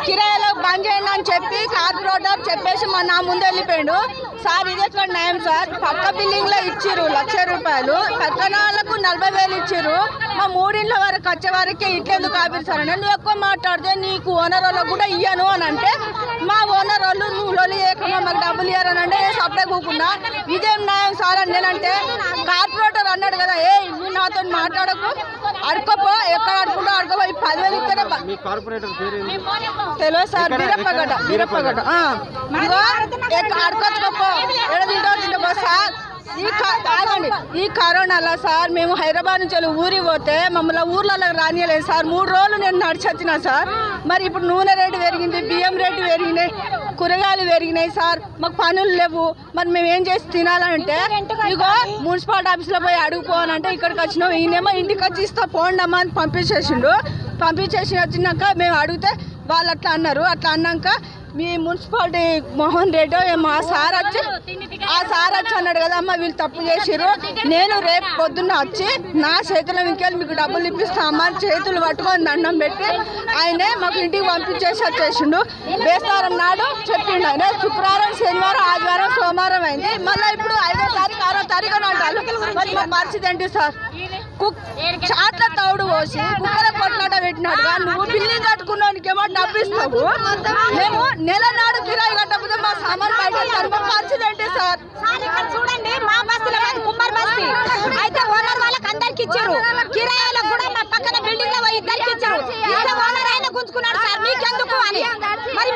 కిరాయిలో బంద్ చేయండి అని చెప్పి కార్పొరేటర్ చెప్పేసి నా ముందు వెళ్ళిపోయాడు సార్. ఇది ఎక్కడ న్యాయం సార్? పక్క బిల్డింగ్ లో ఇచ్చిర్రు 1,00,000 రూపాయలు, పక్కన వాళ్ళకు 40,000 ఇచ్చిర్రు, మా 3 ఇండ్ల వరకు వచ్చే వరకే ఇట్లెందుకు ఆపిస్తారని. నువ్వు ఎక్కువ మాట్లాడితే నీకు ఓనర్ వాళ్ళకు కూడా ఇయ్యను అని అంటే మా ఓనర్ వాళ్ళు నువ్వు లొలి ఏకమా మాకు డబ్బులు ఇయ్యారని అంటే సప్లై కూకుండా ఇదేం న్యాయం సార్ అని నేనంటే కార్పొరేటర్ అన్నాడు కదా, ఏ నువ్వు నాతో మాట్లాడకు, అడుకోపో, ఎక్కడ అడుకుంటా అడుకోపో, 10,000 ఇస్తేనే తెలియదు సార్. వీరప్పగడ్డ అడుకోవచ్చుకోపో, ఎడదింటో సార్. ఈ కరోనాలో సార్ మేము హైదరాబాద్ నుంచి ఊరికి పోతే మమ్మల్ని ఊర్లలో రానియలేదు సార్. 3 రోజులు నేను నడిచొచ్చినా సార్. మరి ఇప్పుడు నూనె రేటు పెరిగింది, బియ్యం రేటు పెరిగినాయి, కూరగాయలు పెరిగినాయి సార్. మాకు పనులు లేవు, మరి మేము ఏం చేసి తినాలంటే ఇగో మున్సిపాలిటీ ఆఫీస్లో పోయి అడుగుపోవాలంటే ఇక్కడికి వచ్చినాం. ఈయనేమో ఇంటికి వచ్చి ఇస్తా పోండమ్మా అని పంపించేసి వచ్చినాక మేము అడిగితే వాళ్ళు అట్లా అన్నారు. అట్లా అన్నాక మీ మున్సిపాలిటీ మోహన్ రెడ్డి మా సార్ వచ్చి అన్నాడు కదా, అమ్మ వీళ్ళు తప్పు చేసిర్రు, నేను రేపు పొద్దున్న వచ్చి నా చేతుల ఇంకెళ్ళి మీకు డబ్బులు ఇప్పిస్తా అమ్మ చేతులు పట్టుకొని దండం పెట్టి ఆయనే మాకు ఇంటికి పంపించేసి వచ్చేసిండు. బేస్తారం నాడు చెప్పిండు ఆయన. శుక్రవారం, శనివారం, ఆదివారం, సోమవారం అయింది. మళ్ళీ ఇప్పుడు 5వ తారీఖు 6వ తారీఖు అని అంటారు. మరి మా పరిస్థితి ఏంటి సార్? చాట్ల తౌడు పోసి కుక్కల కొట్లాట పెట్టినాడుగా నువ్వు బిల్డింగ్ కట్టుకున్నానికేమో డబ్బు ఇస్తావు, నేను నెల నాడు కిరాయి కట్టకపోతే మా సామాన్ బయట పరిస్థితి ఏంటి సార్? చూడండి, మా బస్తీలో కుమ్మర్ బస్తీ అయితే ఓనర్ వాళ్ళకి అందరికి ఇచ్చారు, కిరాయిలకు కూడా మా పక్కన బిల్డింగ్ లో 2 ఇచ్చారు. ఓనర్ అయినా గుంజుకున్నాడు సార్, మీకెందుకు అని. మరి